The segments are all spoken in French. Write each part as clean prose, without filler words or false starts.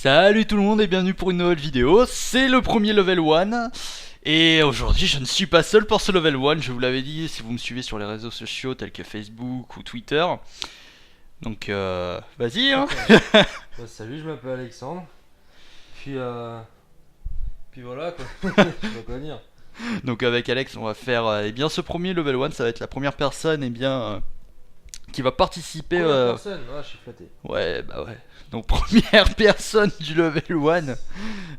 Salut tout le monde et bienvenue pour une nouvelle vidéo, c'est le premier level 1. Et aujourd'hui je ne suis pas seul pour ce level 1, je vous l'avais dit si vous me suivez sur les réseaux sociaux tels que Facebook ou Twitter. Donc vas-y hein. Salut, je m'appelle Alexandre. Puis voilà quoi. Je sais pas quoi dire. Donc avec Alex on va faire eh bien ce premier level 1, ça va être la première personne qui va participer. Personne, je suis flatté. Ouais bah ouais. Donc première personne du level 1.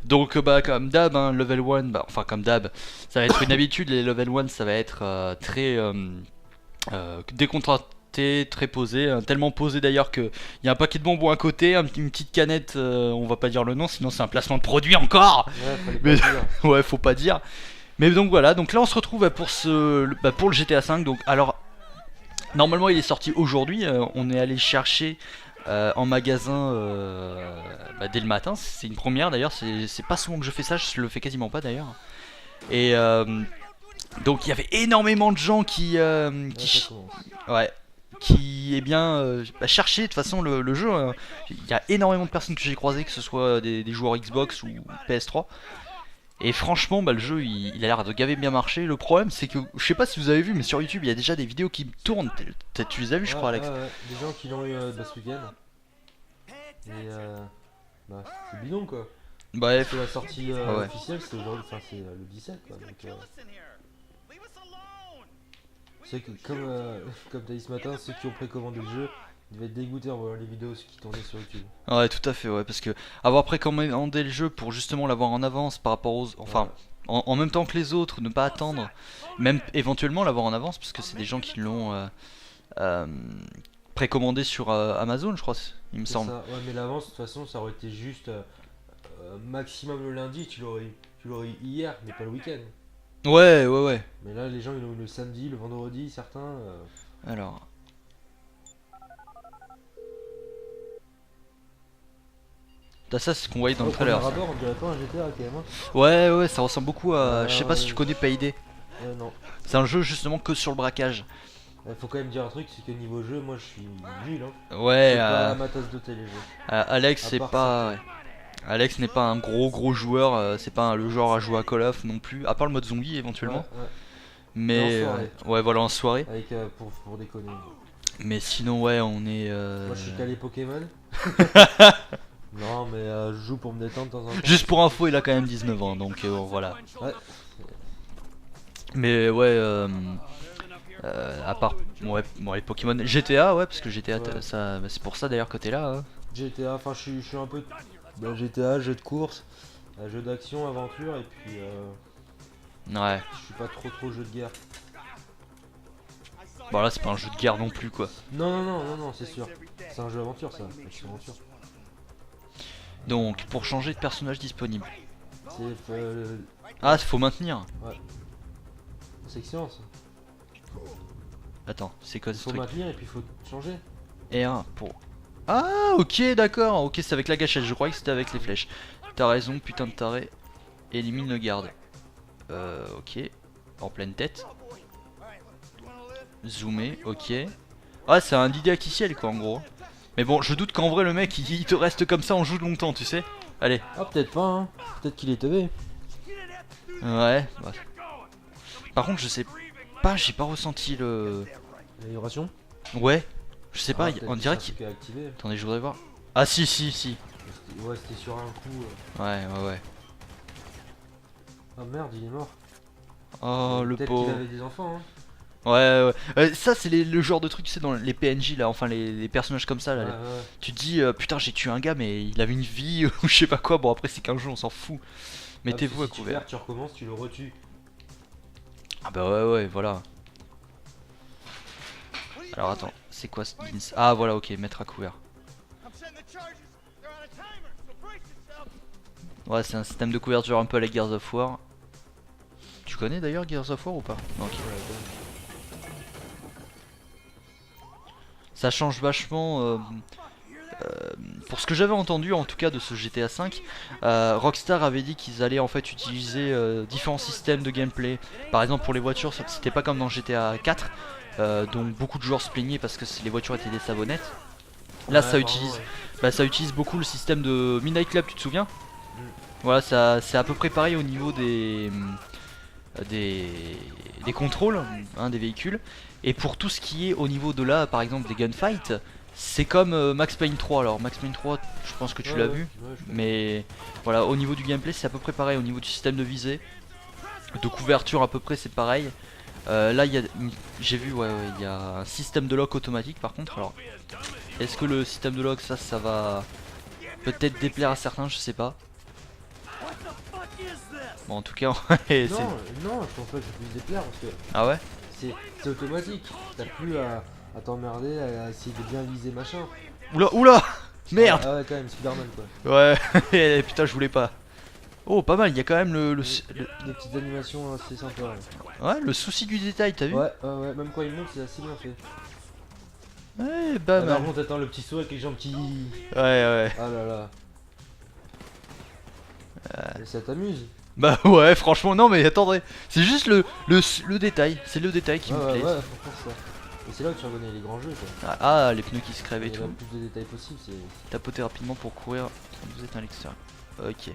Donc bah comme d'hab hein, level 1, bah, enfin comme d'hab, ça va être une habitude, les level 1 ça va être très décontracté, très posé, tellement posé d'ailleurs qu'il y a un paquet de bonbons à côté, une petite canette, on va pas dire le nom sinon c'est un placement de produit encore. Ouais, fallait Mais pas dire. ouais faut pas dire. Mais donc voilà, donc là on se retrouve pour pour le GTA 5. Donc alors normalement il est sorti aujourd'hui, on est allé chercher en magasin dès le matin, c'est une première d'ailleurs, c'est pas souvent que je fais ça, je le fais quasiment pas d'ailleurs. Et donc il y avait énormément de gens qui cherchaient de toute façon le jeu. Il y a énormément de personnes que j'ai croisées, que ce soit des joueurs Xbox ou PS3. Et franchement, le jeu il a l'air de gaver bien marcher. Le problème, c'est que je sais pas si vous avez vu, mais sur YouTube il y a déjà des vidéos qui tournent. Tu les as vues, je crois, Alex. Des gens qui l'ont eu ce week-end. Et c'est bidon quoi. Bref, C'est la sortie ouais. officielle, c'est aujourd'hui, enfin c'est le 17 quoi. Donc, c'est que comme t'as dit ce matin, ceux qui ont précommandé le jeu, ils devaient être dégoûtés en voyant les vidéos qui tournaient sur YouTube. Ouais, tout à fait, ouais, parce que avoir précommandé le jeu pour justement l'avoir en avance par rapport aux. Enfin, en même temps que les autres, ne pas attendre, même éventuellement l'avoir en avance, parce que c'est des gens qui l'ont précommandé sur Amazon, je crois, il me semble. Ça. Ouais, mais l'avance, de toute façon, ça aurait été juste maximum le lundi, tu l'aurais eu hier, mais pas le week-end. Ouais, ouais, ouais. Mais là, les gens ils l'ont eu le samedi, le vendredi, certains. Alors. Ça, c'est ce qu'on voyait dans le trailer. Premier abord, on dirait pas un GTA quand même. Ouais, ouais, ça ressemble beaucoup à. Je sais pas si tu connais Payday. Non. C'est un jeu justement que sur le braquage. Faut quand même dire un truc, c'est que niveau jeu, moi je suis nul. Ouais, c'est pas ma tasse de thé les jeux. Alex, À c'est part pas. Ouais. Alex n'est pas un gros joueur, c'est pas le genre à jouer à Call of non plus, à part le mode zombie éventuellement. Ouais. Mais en soirée. ouais, voilà, en soirée. Avec pour déconner. Mais sinon, ouais, on est. Moi je suis calé Pokémon. Non, mais je joue pour me détendre de temps en temps. Juste pour info, il a quand même 19 ans, donc voilà. Ouais. Mais ouais, à part ouais, Pokémon, GTA, ouais, parce que GTA, Ouais. ça, c'est pour ça d'ailleurs que t'es là. Hein. GTA, enfin je suis un peu. GTA, jeu de course, jeu d'action, aventure, et puis Ouais. je suis pas trop jeu de guerre. Bon, là, c'est pas un jeu de guerre non plus, quoi. Non, c'est sûr. C'est un jeu aventure ça, action aventure. Donc, pour changer de personnage disponible. C'est Ah, faut maintenir. section ça. Attends, c'est quoi Il ce faut truc? maintenir et puis il faut changer. Et un pour. Ah, ok, d'accord. Ok, c'est avec la gâchette. Je croyais que c'était avec les flèches. T'as raison, putain de taré. Élimine le garde. Ok. En pleine tête. Zoomer, ok. Ah, c'est un didacticiel quoi, en gros. Mais bon, je doute qu'en vrai, le mec, il te reste comme ça en joue longtemps, tu sais. Allez. Ah, peut-être pas, hein. Peut-être qu'il est teubé. Ouais. Par contre, je sais pas, j'ai pas ressenti le. L'amélioration. Ouais. Je sais pas, peut-être on que dirait c'est un qu'il. truc à activer. Attendez, je voudrais voir. Ah, si. Ouais, c'était sur un coup. Ouais. Ah merde, il est mort. Oh, le Peut-être qu'il pauvre. avait des enfants, hein. Ouais. Ça, c'est le genre de truc, tu sais, dans les PNJ là, enfin les personnages comme ça là. Ouais. Tu te dis, putain, j'ai tué un gars, mais il avait une vie ou je sais pas quoi. Bon, après, c'est qu'un jeu, on s'en fout. Mettez-vous à Si tu couvert. perds, tu recommences, tu le retues. Ah, bah ouais, voilà. Alors, attends, c'est quoi ce jeans? Ah, voilà, ok, mettre à couvert. Ouais, c'est un système de couverture un peu à la Gears of War. Tu connais d'ailleurs Gears of War ou pas? Non, ok. Ça change vachement. Pour ce que j'avais entendu en tout cas de ce GTA V, Rockstar avait dit qu'ils allaient en fait utiliser différents systèmes de gameplay. Par exemple pour les voitures, c'était pas comme dans GTA 4, dont beaucoup de joueurs se plaignaient parce que les voitures étaient des savonnettes. Là Ouais, ça apparemment, utilise, ouais. bah, ça utilise beaucoup le système de Midnight Club, tu te souviens? Mm. Voilà, ça c'est à peu près pareil au niveau des, des contrôles hein, des véhicules. Et pour tout ce qui est au niveau de là, par exemple des gunfights, c'est comme Max Payne 3. Alors Max Payne 3, je pense que tu Ouais, l'as ouais, vu, ouais, je connais. mais voilà, au niveau du gameplay c'est à peu près pareil, au niveau du système de visée, de couverture à peu près c'est pareil. Là j'ai vu ouais, il y a un système de lock automatique par contre. Alors est-ce que le système de lock ça va peut-être déplaire à certains, je sais pas. Bon en tout cas ouais, c'est... Non, non, je pense pas que je puisse déplaire parce que Ah ouais. c'est automatique. T'as plus à t'emmerder, à essayer de bien viser machin. Oula oula. Merde. Ah ouais, quand même, Spider-Man quoi. Ouais. Putain je voulais pas. Oh pas mal, il y a quand même Des petites animations assez sympas. ouais, le souci du détail, t'as vu? Ouais, ouais, ouais, même quand il monte, c'est assez bien fait. Ouais, pas Ah, par mal. contre, attends, le petit saut avec les jambes qui. Ouais. Ah là là. Et ça t'amuse? Bah ouais, franchement, non mais attendez. C'est juste le détail. C'est le détail qui Ouais, me ouais, plaît. ouais, franchement, ça. Et c'est là où tu reconnais les grands jeux quoi. Les pneus qui se crèvent et Il y a le tout. plus de détails possible, c'est. Tapoter rapidement pour courir quand vous êtes à l'extérieur. Ok.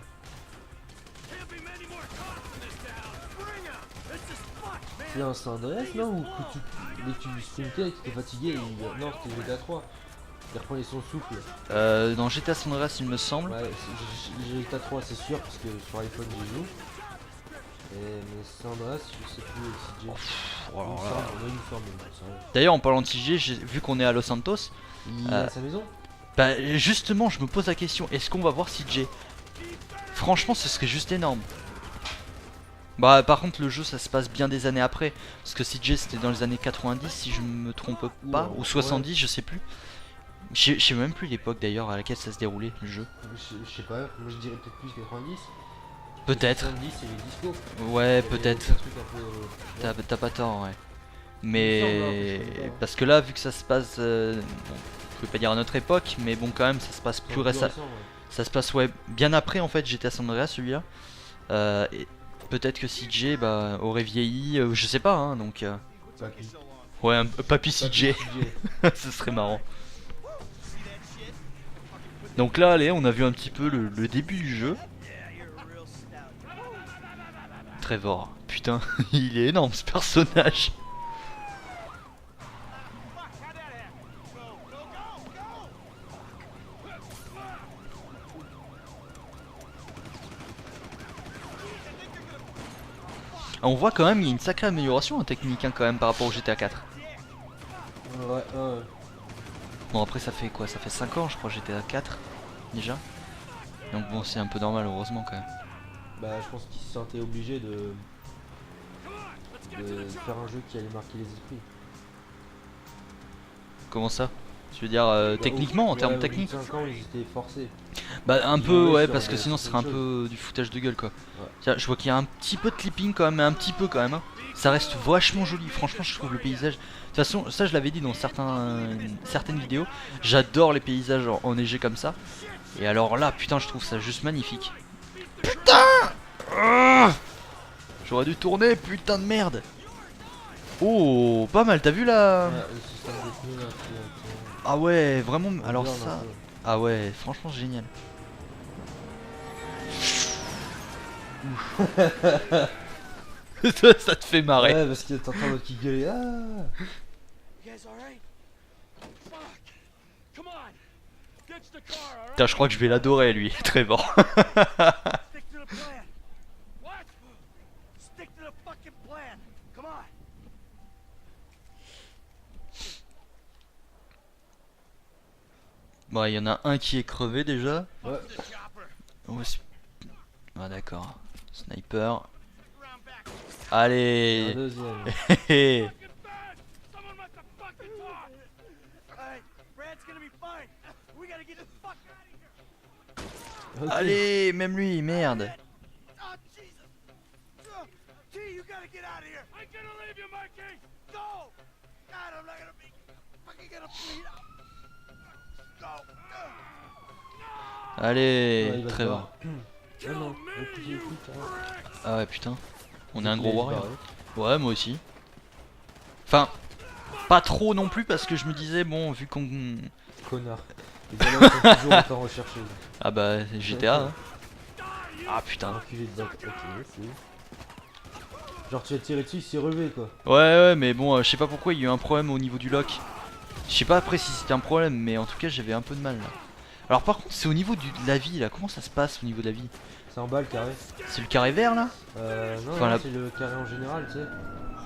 C'est un San Andreas, non? Ou que dès que tu sprintais et que t'étais fatigué, non, c'était GTA 3. Il reprenait son souffle. Dans GTA San Andreas, il me semble. Ouais, j'ai GTA 3, c'est sûr, parce que sur iPhone j'y joue. Mais San Andreas, je sais plus si j'ai. Oh là là. Il me semble, sérieux. D'ailleurs, en parlant de TG, vu qu'on est à Los Santos, Il est à sa maison? bah justement, je me pose la question, est-ce qu'on va voir CJ? Franchement, ce serait juste énorme. Bah par contre le jeu ça se passe bien des années après. Parce que CJ c'était dans les années 90 si je me trompe pas. Ou 70 je sais plus. Je sais même plus l'époque d'ailleurs à laquelle ça se déroulait le jeu. Je sais pas, moi je dirais peut-être plus 90. Peut-être. 70 c'est les discos. Ouais Il y avait peut-être. un truc un peu, T'as pas tort ouais. Il me Mais semble, hein, je sais pas. parce que là vu que ça se passe bon, je peux pas dire à notre époque mais bon quand même ça se passe plus récemment. Ouais. Ça se passe ouais bien après en fait j'étais à San Andreas celui-là. Et peut-être que CJ bah, aurait vieilli, je sais pas hein donc Papy. ouais un papy CJ. Ce serait marrant. Donc là, allez, on a vu un petit peu le début du jeu. Trevor, putain, il est énorme ce personnage. On voit quand même il y a une sacrée amélioration en technique hein, quand même par rapport au GTA 4. Ouais. Bon après ça fait quoi? Ça fait 5 ans je crois GTA 4 déjà. Donc bon c'est un peu normal heureusement quand même. Bah je pense qu'ils se sentaient obligés de faire un jeu qui allait marquer les esprits. Comment ça? Tu veux dire techniquement en termes techniques? 5 ans ils étaient forcés. Bah un Ils peu jouaient ouais sur parce que des- sinon sur ce serait un quelque peu du foutage de gueule quoi. Ouais. Tiens, je vois qu'il y a un petit peu de clipping quand même, mais un petit peu quand même. Hein. Ça reste vachement joli, franchement je trouve le paysage. De toute façon ça je l'avais dit dans certaines vidéos, j'adore les paysages enneigés comme ça. Et alors là putain je trouve ça juste magnifique. Putain j'aurais dû tourner putain de merde. Oh pas mal, t'as vu là? Ouais, le système des pneus là, Ah ouais vraiment, qui alors burn un ça... peu. Ah ouais franchement c'est génial. Ça te fait marrer. Ouais, parce que t'entends l'autre qui gueule. Ah. Putain je crois que je vais l'adorer lui, Trevor. Bon il y en a un qui est crevé déjà. Ouais. Oh, ah d'accord. Sniper. Allez. Un deuxième. Ok. Allez, même lui, merde. Ouais, Allez, il va se Trevor. barrer. Ah non, écoute, Ah ouais, putain. On est un gros Il va se warrior. barrer. Ouais, moi aussi. Enfin, pas trop non plus parce que je me disais bon vu qu'on... Connard. Les dialogues sont toujours autant recherchés. Ah bah GTA hein. Ah putain. Enculé de bac. Ok, c'est. Genre tu as tiré dessus, il s'est relevé quoi. Ouais mais bon je sais pas pourquoi il y a eu un problème au niveau du lock. Je sais pas après si c'était un problème mais en tout cas j'avais un peu de mal là. Alors par contre c'est au niveau de la vie là, comment ça se passe au niveau de la vie? C'est en bas le carré. C'est le carré vert là? Non, Enfin, c'est le carré en général, tu sais.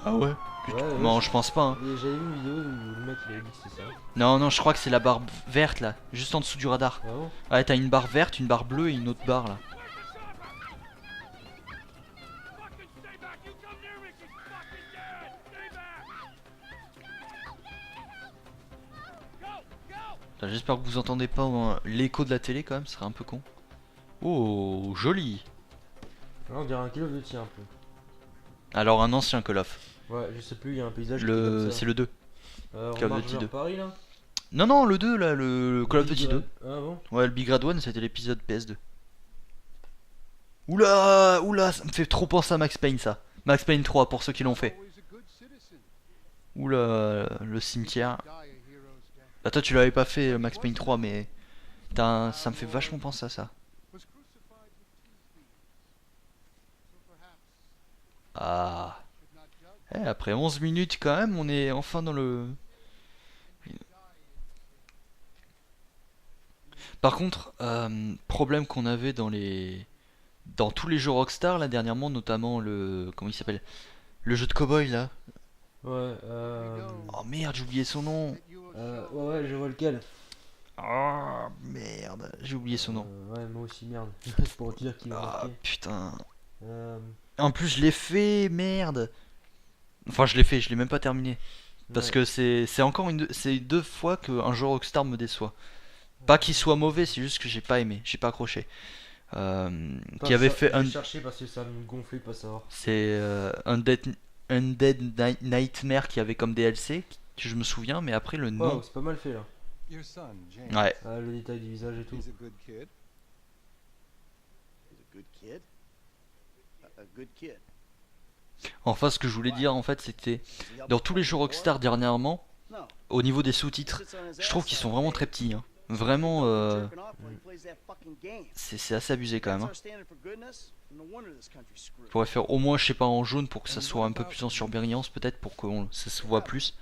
Ah ouais? Ouais, Non je pense pas hein. J'avais vu une vidéo où le mec il avait dit que c'était ça. Non je crois que c'est la barre verte là, juste en dessous du radar. Ah bon? Ouais t'as une barre verte, une barre bleue et une autre barre là. J'espère que vous entendez pas l'écho de la télé quand même, ce serait un peu con. Oh, joli. Là on dirait un Call of Duty un peu. Alors un ancien Call of. Ouais, je sais plus, il y a un paysage qui est comme ça. C'est le 2. On Call of marche Duty vers 2. Paris là. Non, le 2 là, le Call of Duty 2. Ah bon? Ouais, le Big Red One c'était l'épisode PS2. Oula, ça me fait trop penser à Max Payne ça. Max Payne 3 pour ceux qui l'ont fait. Oula, le cimetière. Bah toi tu l'avais pas fait Max Payne 3 mais ça me fait vachement penser à ça. Ah. Après 11 minutes quand même, on est enfin dans le... Par contre, problème qu'on avait dans tous les jeux Rockstar là dernièrement, notamment le... Comment il s'appelle? Le jeu de cowboy là. Ouais, Oh merde, j'ai oublié son nom. ouais, je vois lequel. Oh merde, j'ai oublié son nom. Ouais, moi aussi, merde. C'est pour te dire qu'il est Ah marqué. putain. Euh, En plus je l'ai fait, merde. Enfin je l'ai fait, je l'ai même pas terminé. Parce ouais. que c'est encore c'est deux fois qu'un jeu Rockstar me déçoit. Pas qu'il soit mauvais, c'est juste que j'ai pas aimé, j'ai pas accroché. Qui avait fait un... chercher parce que ça me gonflait de pas savoir. C'est Nightmare qui avait comme DLC, que je me souviens, mais après le nom... Wow, c'est pas mal fait là. Ouais. Ah, le détail du visage et tout. He's a good kid. He's a good kid. A good kid. Enfin ce que je voulais dire en fait c'était... Dans tous les jeux Rockstar dernièrement, No. au niveau des sous-titres, je trouve qu'ils sont vraiment très petits. Hein. Vraiment, c'est assez abusé quand même. Hein. Je pourrais faire au moins, je sais pas, en jaune pour que ça soit un peu plus en surbrillance peut-être, pour que ça se voit plus.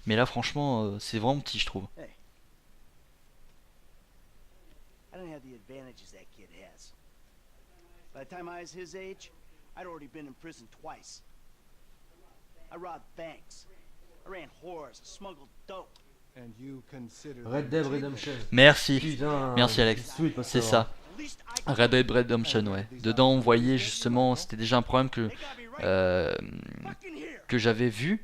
Mais là franchement, c'est vraiment petit je trouve. Hey. I don't have the advantages that kid has. By the time I was his age, I'd already been in prison twice. I robbed banks. I ran whores, I smuggled dope. And you consider Red Dead Redemption. Merci. Putain. Merci Alex. C'est ça. Red Dead Redemption, ouais. Dedans on voyait justement, c'était déjà un problème que j'avais vu.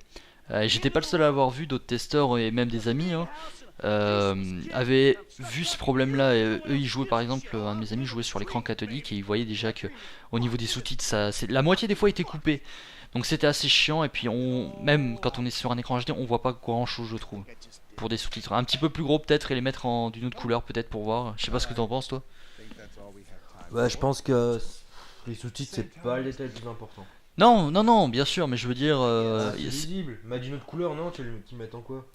J'étais pas le seul à avoir vu, d'autres testeurs et même des amis hein, avaient vu ce problème là. Eux ils jouaient par exemple, un de mes amis jouait sur l'écran cathodique et ils voyaient déjà que au niveau des sous-titres, la moitié des fois était coupée. Donc c'était assez chiant et puis même quand on est sur un écran HD on voit pas grand chose je trouve. Pour des sous-titres un petit peu plus gros peut-être et les mettre d'une autre couleur peut-être pour voir. Je sais pas ce que t'en penses toi. Ouais, je pense que les sous-titres c'est pas le détail le plus important. Non, bien sûr, mais je veux dire... c'est visible, mais d'une autre couleur, non? Tu mets en quoi?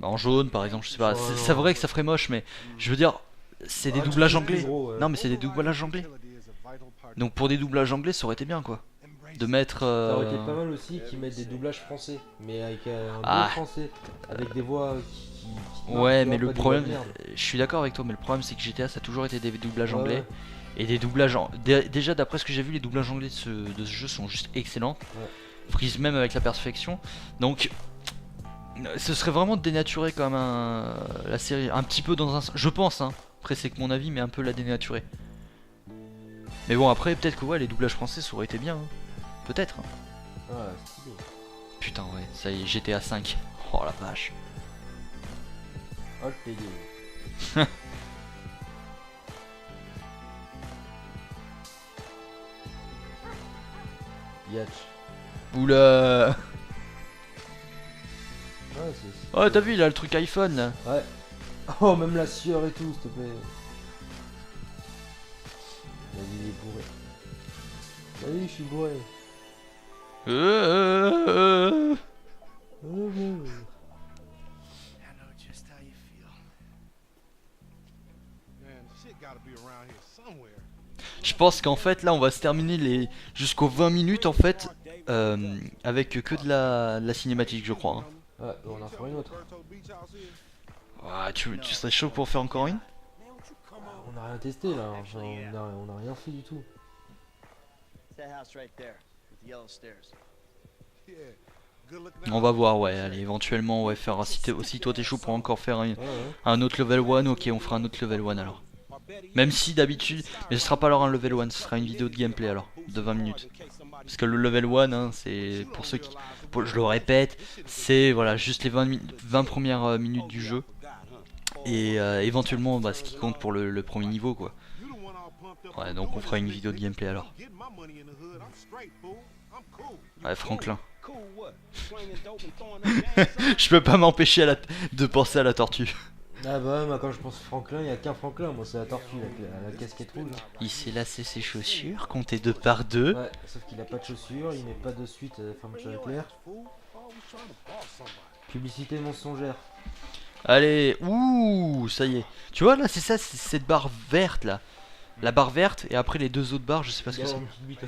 en jaune par exemple, je sais pas. Ouais, C'est non. vrai que ça ferait moche, mais je veux dire, c'est des Ouais, doublages tu fais plus anglais. gros, ouais. Non, mais c'est des doublages anglais. Donc pour des doublages anglais, ça aurait été bien quoi. De mettre... Ça aurait été pas mal aussi qu'ils mettent des doublages français, mais avec un Ah. bon français, avec des voix qui Ouais, marquent, mais tu le vois, pas des problème, voix de merde. je suis d'accord avec toi, mais le problème c'est que GTA ça a toujours été des doublages Ouais, anglais. ouais. Et des doublages... Déjà d'après ce que j'ai vu, les doublages anglais de ce jeu sont juste excellents. Ouais. Frise même avec la perfection. Donc... Ce serait vraiment dénaturer quand même la série, un petit peu dans un... Je pense, hein. Après c'est que mon avis, mais un peu la dénaturer. Mais bon, après peut-être que ouais, les doublages français ça aurait été bien. Hein. Peut-être. Hein. Ouais, stylé. Putain, ouais, ça y est, GTA 5. Oh la vache. Oh le PD. Yatch. Oula. Ouais, c'est... Oh, t'as vu, il a le truc iPhone là. Ouais. Oh, même la sueur et tout, s'il te plaît. Vas-y, il est bourré. Vas-y, je suis bourré. Je pense qu'en fait là on va se terminer les jusqu'aux 20 minutes en fait avec que de la cinématique je crois. Hein. Ouais, on en fera une autre. Ouais, tu serais chaud pour faire encore une? On a rien testé là, enfin, on a rien fait du tout. It's that house right there with the yellow stairs. On va voir, ouais, allez, éventuellement, ouais, faire si toi t'es chaud pour encore faire Ouais. un autre level 1, ok, on fera un autre level 1 alors. Même si d'habitude, mais ce sera pas alors un level 1, ce sera une vidéo de gameplay alors, de 20 minutes. Parce que le level 1, hein, c'est pour ceux qui, je le répète, c'est voilà, juste les 20 premières minutes du jeu. Et éventuellement, bah, ce qui compte pour le premier niveau, quoi. Ouais, donc on fera une vidéo de gameplay alors. Ouais, Franklin. Je peux pas m'empêcher de penser à la tortue. Ah bah ouais, moi quand je pense Franklin, il y a qu'un Franklin, moi c'est la tortue avec la casquette rouge. Il s'est lassé ses chaussures, compté 2 par 2. Ouais, sauf qu'il a pas de chaussures, il met pas de suite fermeture éclair. Publicité mensongère. Allez, ouh, ça y est. Tu vois là, c'est ça, c'est cette barre verte là. La barre verte et après les deux autres barres, je sais pas ce que c'est. Une petite bite.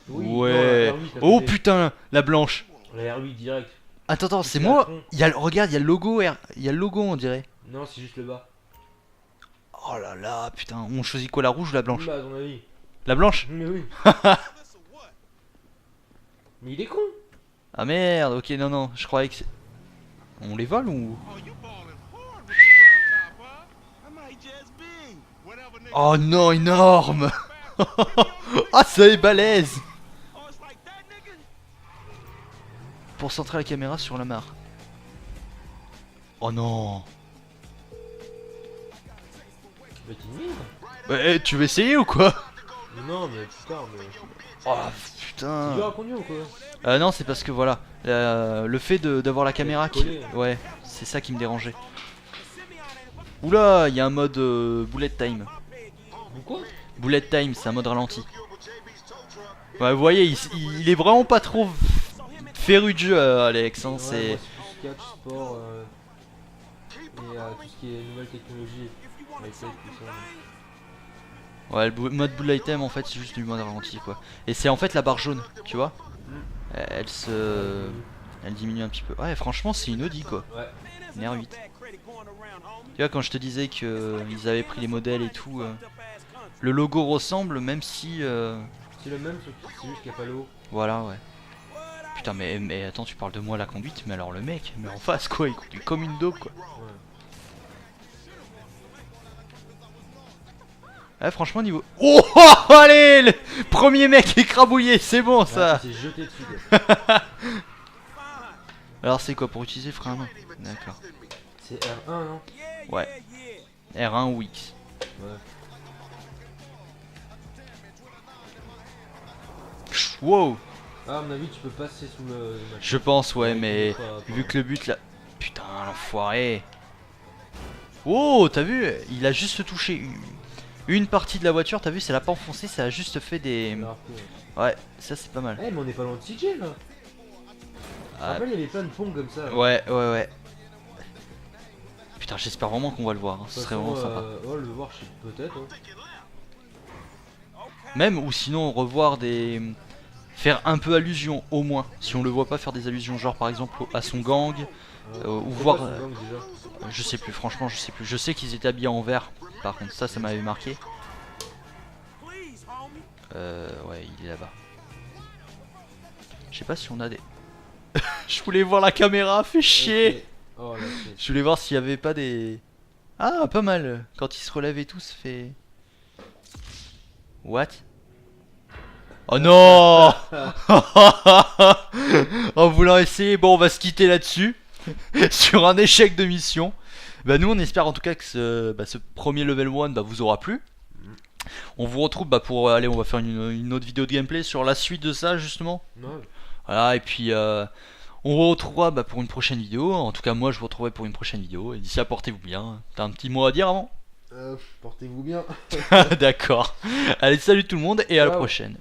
Oui, non, Ouais. la R8, à Oh côté. putain, la blanche. La R8 direct. Attends, c'est C'est moi. à fond. Regarde, il y a le logo, il y a le logo on dirait. Non, c'est juste le bas. Oh là là, putain, on choisit quoi, la rouge ou la blanche? Bah, à ton avis. La blanche? Mais oui. Mais il est con. Ah merde, ok, non, je croyais que c'est... On les vole ou... Oh non, énorme. Ah, ça est balèze. Pour centrer la caméra sur la mare. Oh non. Mais t'es nul. Bah, tu veux essayer ou quoi? Non, mais plus tard, mais. Oh C'est putain. dur à conduire ou quoi? Non, c'est parce que voilà, le fait d'avoir la caméra qui... collé. Ouais, c'est ça qui me dérangeait. Oula, il y a un mode bullet time. Ou quoi? Bullet time, c'est un mode ralenti. Ouais, vous voyez, il est vraiment pas trop féru de jeu, Alex. Hein, Ouais, c'est... moi, c'est plus catch, sport et tout ce qui est nouvelle technologie. iPad, tout ça. Ouais, le mode bullet time, en fait, c'est juste du mode ralenti, quoi. Et c'est en fait la barre jaune, tu vois. Elle se... Elle diminue un petit peu. Ouais, franchement, c'est une Audi, quoi. Ouais. Une R8. Tu vois, quand je te disais qu'ils avaient pris les modèles et tout, le logo ressemble, même si... C'est le même, sauf que c'est juste qu'il n'y a pas l'eau. Voilà, ouais. Putain, mais attends, tu parles de moi à la conduite, mais alors le mec, mais en face, quoi, il conduit comme une daube, quoi. Ouais. Ouais, franchement, niveau... Oh, allez, le premier mec écrabouillé, c'est bon, ça. Ah, c'est jeté dessus, quoi. Alors, c'est quoi, pour utiliser frein à main? D'accord. C'est R1, non? Ouais. R1 ou X. Ouais. Wow. Ah, à mon avis, tu peux passer sous le machin. Je pense, ouais, mais Pas- vu que le but là... Putain, l'enfoiré. Oh, t'as vu? Il a juste touché une partie de la voiture, t'as vu? Ça l'a pas enfoncé, ça a juste fait des... Alors que- Ouais, ça c'est pas mal. Eh, mais on est pas loin de CJ là. Ah, Rappelle, il y avait plein de ponts comme ça. ouais. Putain, j'espère vraiment qu'on va le voir, hein. Ce De toute serait façon, vraiment sympa. Ouais, le voir, je sais peut-être. Hein. Même, ou sinon revoir des... Faire un peu allusion, au moins. Si on le voit pas faire des allusions, genre par exemple à son gang, ou C'est voir... quoi ce gang, déjà? Je sais plus, franchement, je sais plus. Je sais qu'ils étaient habillés en vert, par contre, ça m'avait marqué. Ouais, il est là-bas. Je sais pas si on a des... Je voulais voir la caméra, fais chier. Ok. Oh là, c'est. Je voulais voir s'il y avait pas des... Ah, pas mal. Quand il se relève et tout, ça fait... What? Oh non. En voulant essayer, bon, on va se quitter là-dessus. Sur un échec de mission. Bah nous, on espère en tout cas que ce premier level 1 bah, vous aura plu. On vous retrouve pour aller, on va faire une autre vidéo de gameplay sur la suite de ça justement. Ouais. Voilà, et puis on vous retrouvera pour une prochaine vidéo. En tout cas, moi je vous retrouverai pour une prochaine vidéo. Et d'ici là, portez-vous bien. T'as un petit mot à dire avant? Portez-vous bien. D'accord. Allez, salut tout le monde et à la Ciao. prochaine.